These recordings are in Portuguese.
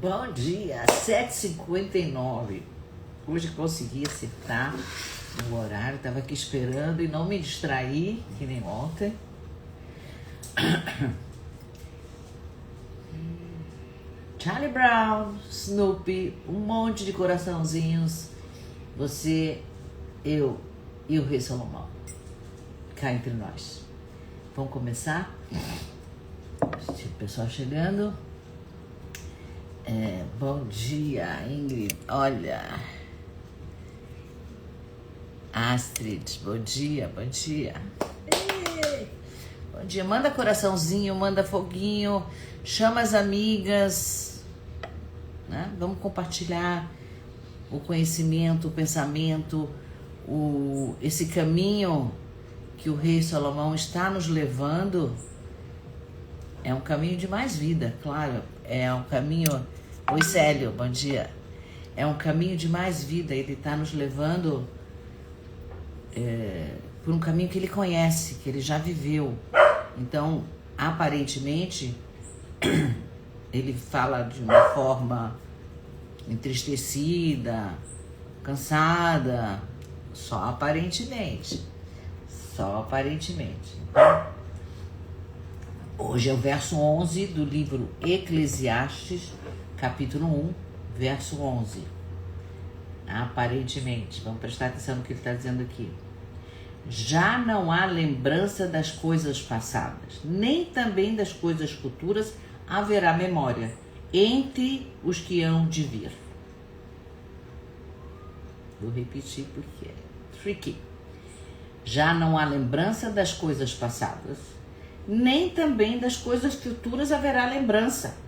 Bom dia, 7h59. Hoje consegui acertar o horário, estava aqui esperando e não me distrair, que nem ontem. Charlie Brown, Snoopy, um monte de coraçãozinhos. Você, eu e o Rei Salomão. Cá entre nós. Vamos começar? O pessoal chegando. Bom dia, Ingrid. Olha. Astrid, bom dia, bom dia. Bom dia, manda coraçãozinho, manda foguinho, chama as amigas, né? Vamos compartilhar o conhecimento, o pensamento, esse caminho que o Rei Salomão está nos levando. É um caminho de mais vida, claro. É um caminho... Oi, Célio, bom dia. É um caminho de mais vida. Ele está nos levando por um caminho que ele conhece, que ele já viveu. Então, aparentemente, ele fala de uma forma entristecida, cansada. Só aparentemente. Só aparentemente. Então, hoje é o verso 11 do livro Eclesiastes, capítulo 1, verso 11. Aparentemente, vamos prestar atenção no que ele está dizendo aqui. Já não há lembrança das coisas passadas, nem também das coisas futuras haverá memória entre os que hão de vir. Vou repetir porque é tricky. Já não há lembrança das coisas passadas, nem também das coisas futuras haverá lembrança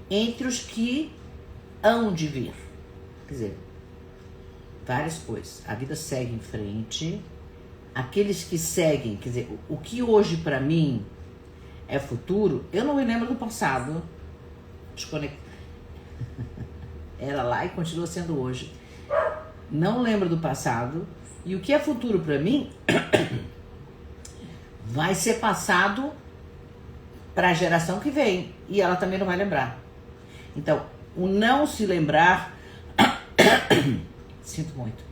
entre os que hão de vir. Quer dizer, várias coisas. A vida segue em frente. Aqueles que seguem, quer dizer, o que hoje para mim é futuro, eu não me lembro do passado. Era lá e continua sendo hoje. Não lembro do passado. E o que é futuro para mim vai ser passado para a geração que vem. E ela também não vai lembrar. Então, o não se lembrar... Sinto muito.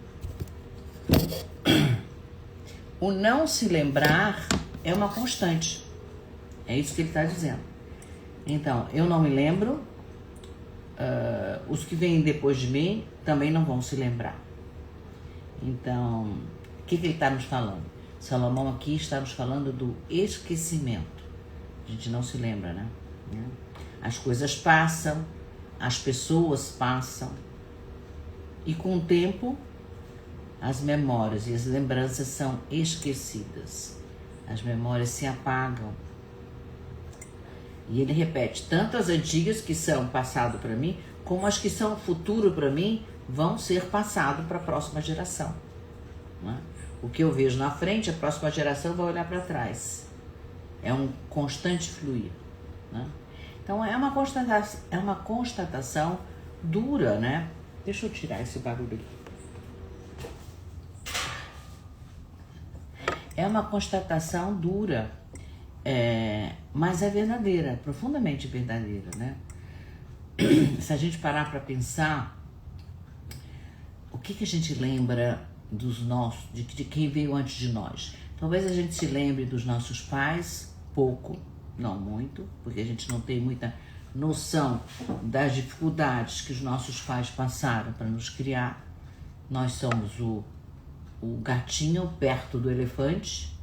O não se lembrar é uma constante. É isso que ele está dizendo. Então, eu não me lembro. Os que vêm depois de mim também não vão se lembrar. Então, o que ele está nos falando? Salomão aqui está nos falando do esquecimento. A gente não se lembra, né? As coisas passam, as pessoas passam. E com o tempo, as memórias e as lembranças são esquecidas. As memórias se apagam. E ele repete, tanto as antigas que são passado para mim, como as que são futuro para mim, vão ser passado para a próxima geração. Né? O que eu vejo na frente, a próxima geração vai olhar para trás. É um constante fluir. Né? Então é uma constatação dura, né? Deixa eu tirar esse barulho aqui. É uma constatação dura, mas é verdadeira, profundamente verdadeira, né? Se a gente parar para pensar, o que a gente lembra dos nossos, de quem veio antes de nós? Talvez a gente se lembre dos nossos pais, pouco, não muito, porque a gente não tem muita noção das dificuldades que os nossos pais passaram para nos criar. Nós somos o gatinho perto do elefante.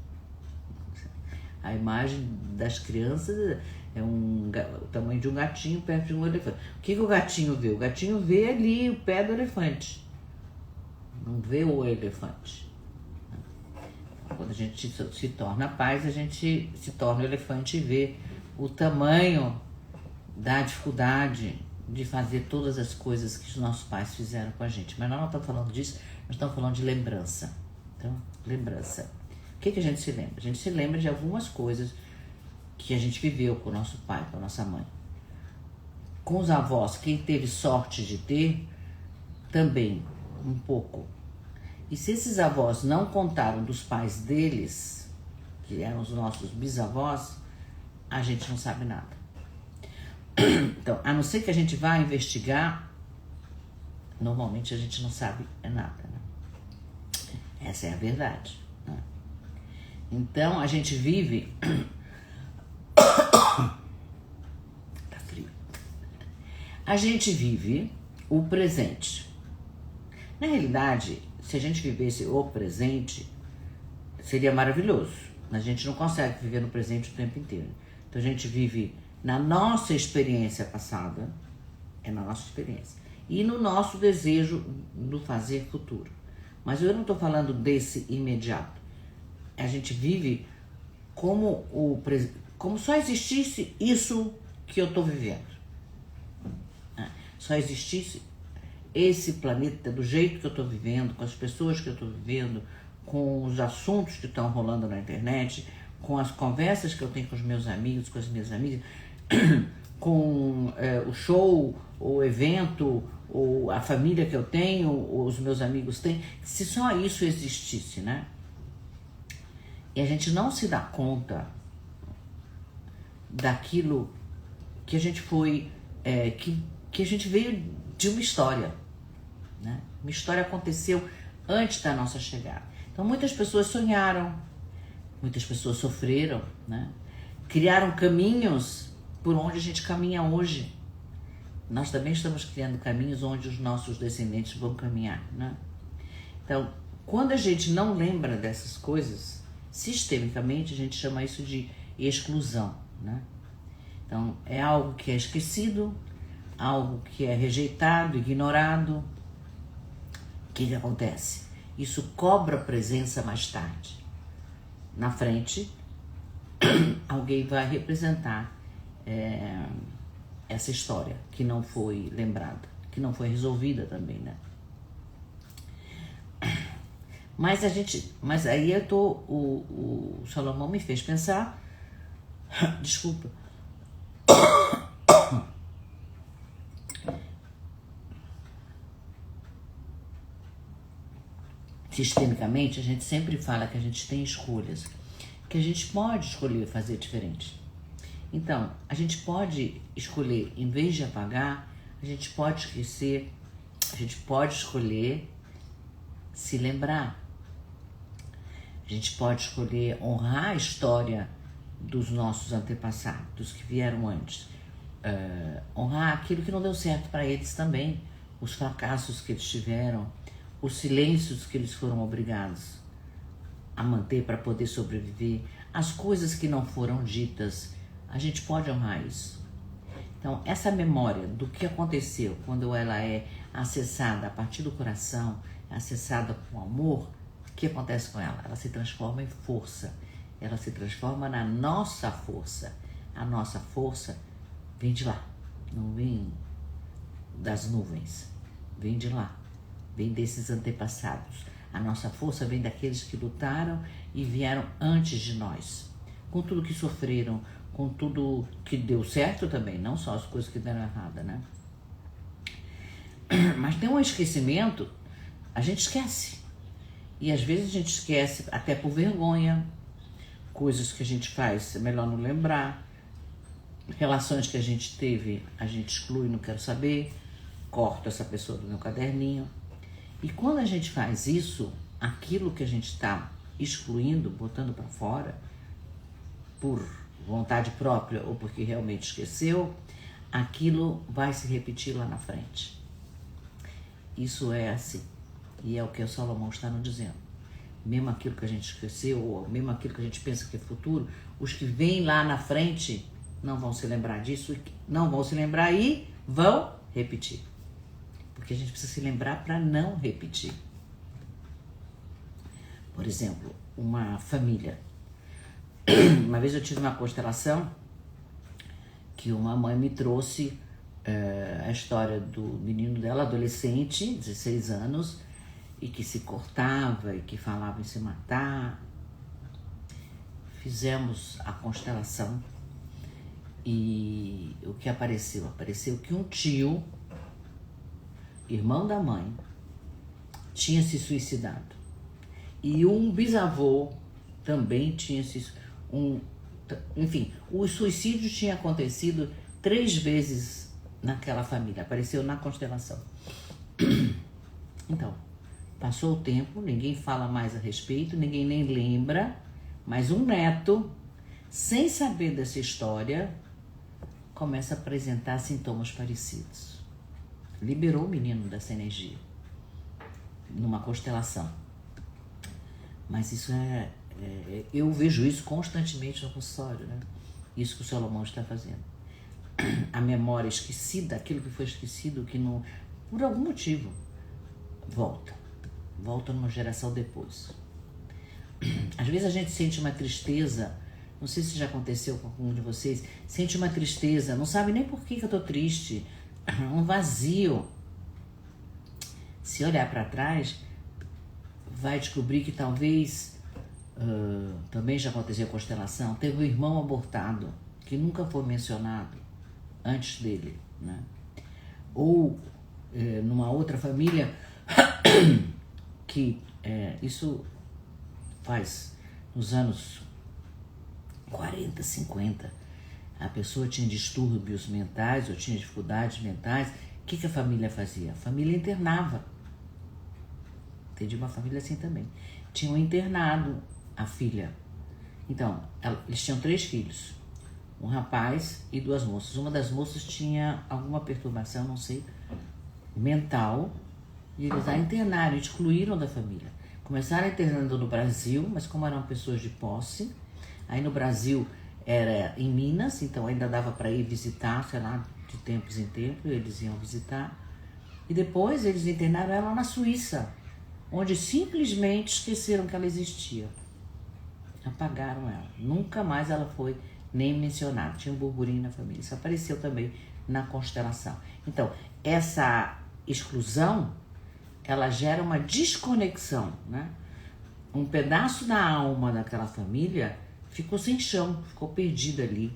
A imagem das crianças é o tamanho de um gatinho perto de um elefante. O que o gatinho vê? O gatinho vê ali o pé do elefante. Não vê o elefante. Quando a gente se torna pais, a gente se torna o elefante e vê o tamanho da dificuldade de fazer todas as coisas que os nossos pais fizeram com a gente. Mas nós não estamos falando disso, nós estamos falando de lembrança. Então, lembrança. O que a gente se lembra? A gente se lembra de algumas coisas que a gente viveu com o nosso pai, com a nossa mãe. Com os avós, quem teve sorte de ter, também, um pouco. E se esses avós não contaram dos pais deles, que eram os nossos bisavós, a gente não sabe nada. Então, a não ser que a gente vá investigar, normalmente a gente não sabe nada, né? Essa é a verdade, né? Então, a gente vive... Tá frio. A gente vive o presente. Na realidade, se a gente vivesse o presente, seria maravilhoso. A gente não consegue viver no presente o tempo inteiro. Então a gente vive na nossa experiência passada, é na nossa experiência, e no nosso desejo do fazer futuro. Mas eu não estou falando desse imediato. A gente vive como só existisse isso que eu estou vivendo. Só existisse esse planeta do jeito que eu estou vivendo, com as pessoas que eu estou vivendo, com os assuntos que estão rolando na internet, com as conversas que eu tenho com os meus amigos, com as minhas amigas, com o show, o evento, ou a família que eu tenho, ou os meus amigos têm. Se só isso existisse, né? E a gente não se dá conta daquilo que a gente foi, que a gente veio de uma história, né? Uma história aconteceu antes da nossa chegada. Então muitas pessoas sonharam, muitas pessoas sofreram, né? Criaram caminhos por onde a gente caminha hoje. Nós também estamos criando caminhos onde os nossos descendentes vão caminhar, né? Então, quando a gente não lembra dessas coisas, sistemicamente a gente chama isso de exclusão, né? Então, é algo que é esquecido, algo que é rejeitado, ignorado. O que acontece? Isso cobra presença mais tarde. Na frente, alguém vai representar essa história que não foi lembrada, que não foi resolvida também, né? Mas aí o Salomão me fez pensar, desculpa, sistemicamente a gente sempre fala que a gente tem escolhas, que a gente pode escolher fazer diferente. Então, a gente pode escolher, em vez de apagar, a gente pode esquecer, a gente pode escolher se lembrar. A gente pode escolher honrar a história dos nossos antepassados, dos que vieram antes. Honrar aquilo que não deu certo para eles também, os fracassos que eles tiveram, os silêncios que eles foram obrigados a manter para poder sobreviver, as coisas que não foram ditas. A gente pode honrar isso. Então, essa memória do que aconteceu quando ela é acessada a partir do coração, acessada com amor, o que acontece com ela? Ela se transforma em força. Ela se transforma na nossa força. A nossa força vem de lá, não vem das nuvens, vem de lá, vem desses antepassados. A nossa força vem daqueles que lutaram e vieram antes de nós, com tudo que sofreram, com tudo que deu certo também, não só as coisas que deram errada, né? Mas tem um esquecimento, a gente esquece. E às vezes a gente esquece até por vergonha, coisas que a gente faz, é melhor não lembrar, relações que a gente teve, a gente exclui, não quero saber, corto essa pessoa do meu caderninho. E quando a gente faz isso, aquilo que a gente está excluindo, botando para fora, por vontade própria ou porque realmente esqueceu, aquilo vai se repetir lá na frente. Isso é assim. E é o que o Salomão está nos dizendo. Mesmo aquilo que a gente esqueceu, ou mesmo aquilo que a gente pensa que é futuro, os que vêm lá na frente não vão se lembrar disso, não vão se lembrar e vão repetir. Porque a gente precisa se lembrar para não repetir. Por exemplo, uma família. Uma vez eu tive uma constelação que uma mãe me trouxe a história do menino dela, adolescente, 16 anos, e que se cortava e que falava em se matar. Fizemos a constelação e o que apareceu? Apareceu que um tio, irmão da mãe, tinha se suicidado. E um bisavô também tinha se... Enfim, o suicídio tinha acontecido 3 vezes naquela família, apareceu na constelação. Então, passou o tempo, ninguém fala mais a respeito, ninguém nem lembra, mas um neto, sem saber dessa história, começa a apresentar sintomas parecidos. Liberou o menino dessa energia, numa constelação. Mas isso eu vejo isso constantemente no consultório, né? Isso que o Salomão está fazendo. A memória esquecida, aquilo que foi esquecido, que não, por algum motivo, volta numa geração depois. Às vezes a gente sente uma tristeza, não sei se já aconteceu com algum de vocês, sente uma tristeza, não sabe nem por que eu tô triste, um vazio. Se olhar para trás, vai descobrir que talvez, também já aconteceu com a constelação, teve um irmão abortado, que nunca foi mencionado antes dele, né? Ou numa outra família, que isso faz nos anos 40, 50, a pessoa tinha distúrbios mentais ou tinha dificuldades mentais, o que a família fazia? A família internava. Entendi uma família assim também. Tinham internado a filha. Então, eles tinham 3 filhos, um rapaz e 2 moças. Uma das moças tinha alguma perturbação, não sei, mental, e eles a internaram, excluíram da família. Começaram internando no Brasil, mas como eram pessoas de posse, aí no Brasil era em Minas, então ainda dava para ir visitar, sei lá, de tempos em tempos, eles iam visitar. E depois eles internaram ela na Suíça, onde simplesmente esqueceram que ela existia. Apagaram ela. Nunca mais ela foi nem mencionada. Tinha um burburinho na família. Isso apareceu também na constelação. Então, essa exclusão, ela gera uma desconexão, né? Um pedaço da alma daquela família ficou sem chão, ficou perdida ali.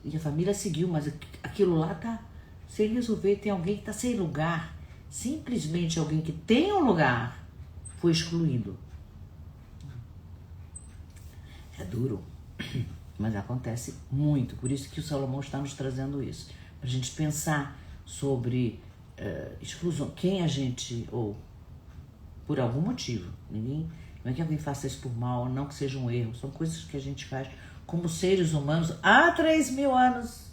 E a família seguiu, mas aquilo lá tá sem resolver. Tem alguém que tá sem lugar. Simplesmente alguém que tem um lugar foi excluído. É duro, mas acontece muito. Por isso que o Salomão está nos trazendo isso. Para a gente pensar sobre exclusão. Quem a gente, ou por algum motivo, não é que alguém faça isso por mal, não que seja um erro. São coisas que a gente faz como seres humanos há 3.000 anos.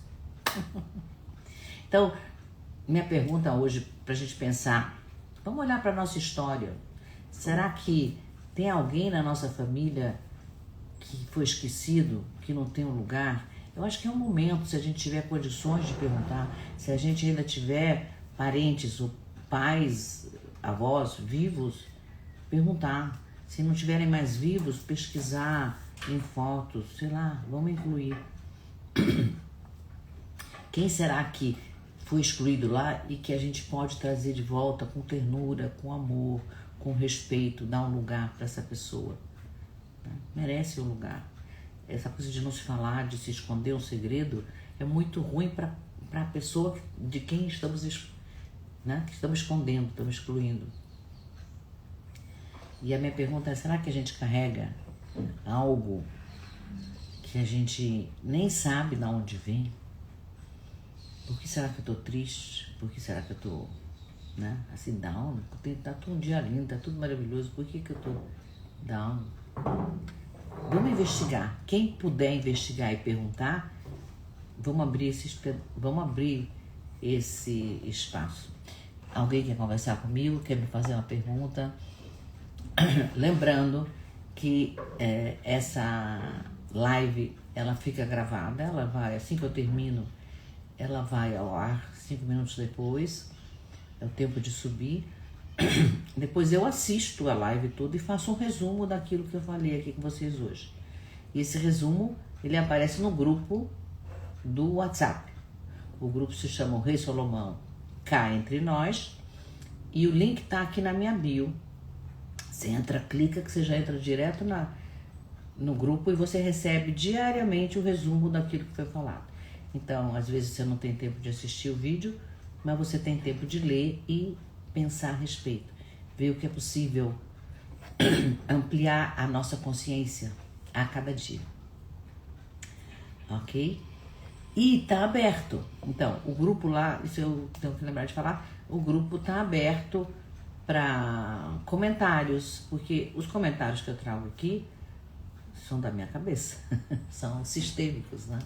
Então, minha pergunta hoje, para a gente pensar, vamos olhar para a nossa história. Será que tem alguém na nossa família que foi esquecido, que não tem um lugar? Eu acho que é um momento, se a gente tiver condições de perguntar, se a gente ainda tiver parentes ou pais, avós vivos, perguntar. Se não tiverem mais vivos, pesquisar em fotos, sei lá, vamos incluir. Quem será que foi excluído lá e que a gente pode trazer de volta com ternura, com amor, com respeito, dar um lugar para essa pessoa? Merece um lugar. Essa coisa de não se falar, de se esconder um segredo, é muito ruim para a pessoa de quem estamos, que estamos escondendo, estamos excluindo. E a minha pergunta é, será que a gente carrega algo que a gente nem sabe de onde vem? Por que será que eu tô triste? Por que será que eu tô, assim, down? Tá tudo um dia lindo, tá tudo maravilhoso. Por que eu tô down? Vamos investigar. Quem puder investigar e perguntar, vamos abrir esse espaço. Alguém quer conversar comigo? Quer me fazer uma pergunta? Lembrando que essa live, ela fica gravada. Ela vai, assim que eu termino, ela vai ao ar 5 minutos depois. É o tempo de subir. Depois eu assisto a live toda e faço um resumo daquilo que eu falei aqui com vocês hoje. E esse resumo, ele aparece no grupo do WhatsApp. O grupo se chama o Rei Salomão Cá Entre Nós. E o link tá aqui na minha bio. Você entra, clica que você já entra direto no grupo e você recebe diariamente o resumo daquilo que foi falado. Então, às vezes você não tem tempo de assistir o vídeo, mas você tem tempo de ler e pensar a respeito. Ver o que é possível ampliar a nossa consciência a cada dia. Ok? E tá aberto. Então, o grupo lá, isso eu tenho que lembrar de falar, o grupo tá aberto para comentários, porque os comentários que eu trago aqui são da minha cabeça, são sistêmicos, né?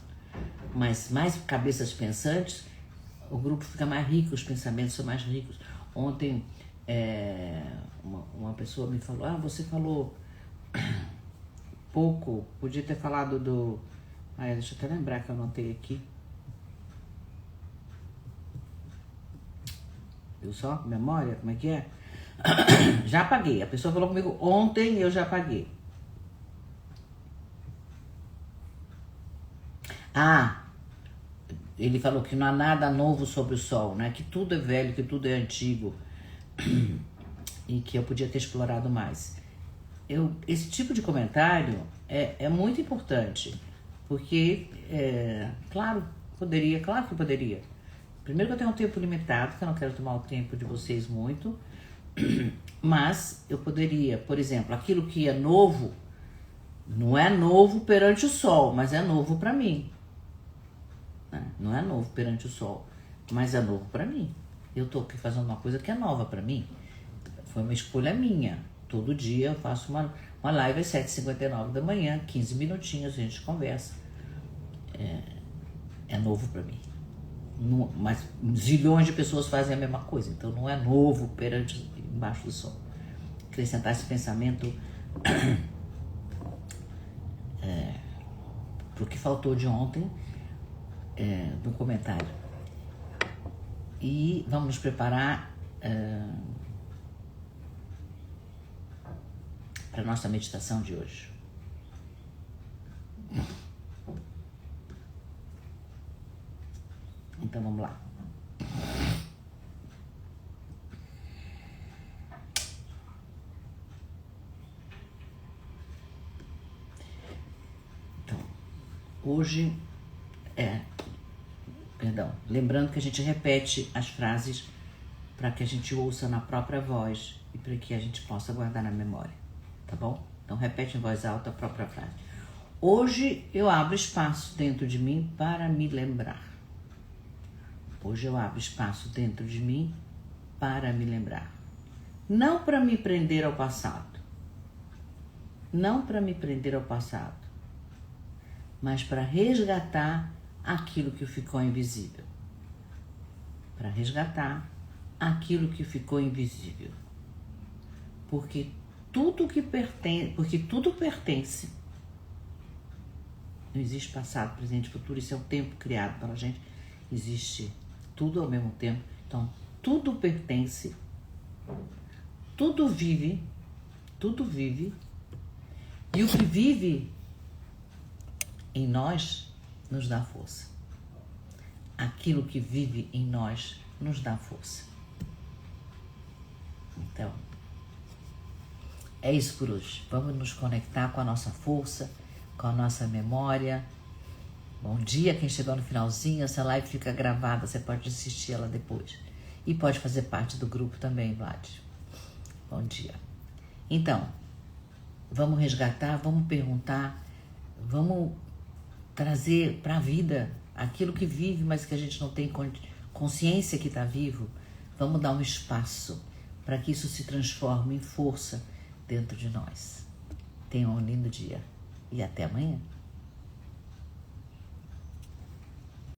Mas mais cabeças pensantes, o grupo fica mais rico, os pensamentos são mais ricos. Ontem, uma pessoa me falou, você falou pouco, podia ter falado do... deixa eu até lembrar que eu anotei aqui. Viu só? Memória, como é que é? Já apaguei. A pessoa falou comigo ontem e eu já apaguei. Ele falou que não há nada novo sobre o sol, né? Que tudo é velho, que tudo é antigo. E que eu podia ter explorado mais. Esse tipo de comentário é muito importante. Porque, claro que poderia. Primeiro que eu tenho um tempo limitado, que eu não quero tomar o tempo de vocês muito. Mas eu poderia, por exemplo, aquilo que é novo, não é novo perante o sol, mas é novo para mim. Não é novo perante o sol, mas é novo para mim. Eu tô aqui fazendo uma coisa que é nova para mim. Foi uma escolha minha. Todo dia eu faço uma live às 7h59 da manhã, 15 minutinhos, a gente conversa. É novo para mim. Mas zilhões de pessoas fazem a mesma coisa, então não é novo perante embaixo do sol. Acrescentar esse pensamento pro que faltou de ontem no comentário. E vamos nos preparar para a nossa meditação de hoje. Então vamos lá. Então, hoje lembrando que a gente repete as frases para que a gente ouça na própria voz e para que a gente possa guardar na memória, tá bom? Então repete em voz alta a própria frase. Hoje eu abro espaço dentro de mim para me lembrar. Hoje eu abro espaço dentro de mim para me lembrar. Não para me prender ao passado. Não para me prender ao passado. Mas para resgatar aquilo que ficou invisível. Para resgatar aquilo que ficou invisível. Porque tudo pertence. Não existe passado, presente e futuro. Isso é um tempo criado pela gente. Existe tudo ao mesmo tempo. Então, tudo pertence, tudo vive. E o que vive em nós nos dá força. Aquilo que vive em nós nos dá força. Então, é isso por hoje. Vamos nos conectar com a nossa força, com a nossa memória. Bom dia, quem chegou no finalzinho, essa live fica gravada, você pode assistir ela depois. E pode fazer parte do grupo também, Vlad. Bom dia. Então, vamos resgatar, vamos perguntar, vamos trazer para a vida aquilo que vive, mas que a gente não tem consciência que está vivo. Vamos dar um espaço para que isso se transforme em força dentro de nós. Tenham um lindo dia e até amanhã.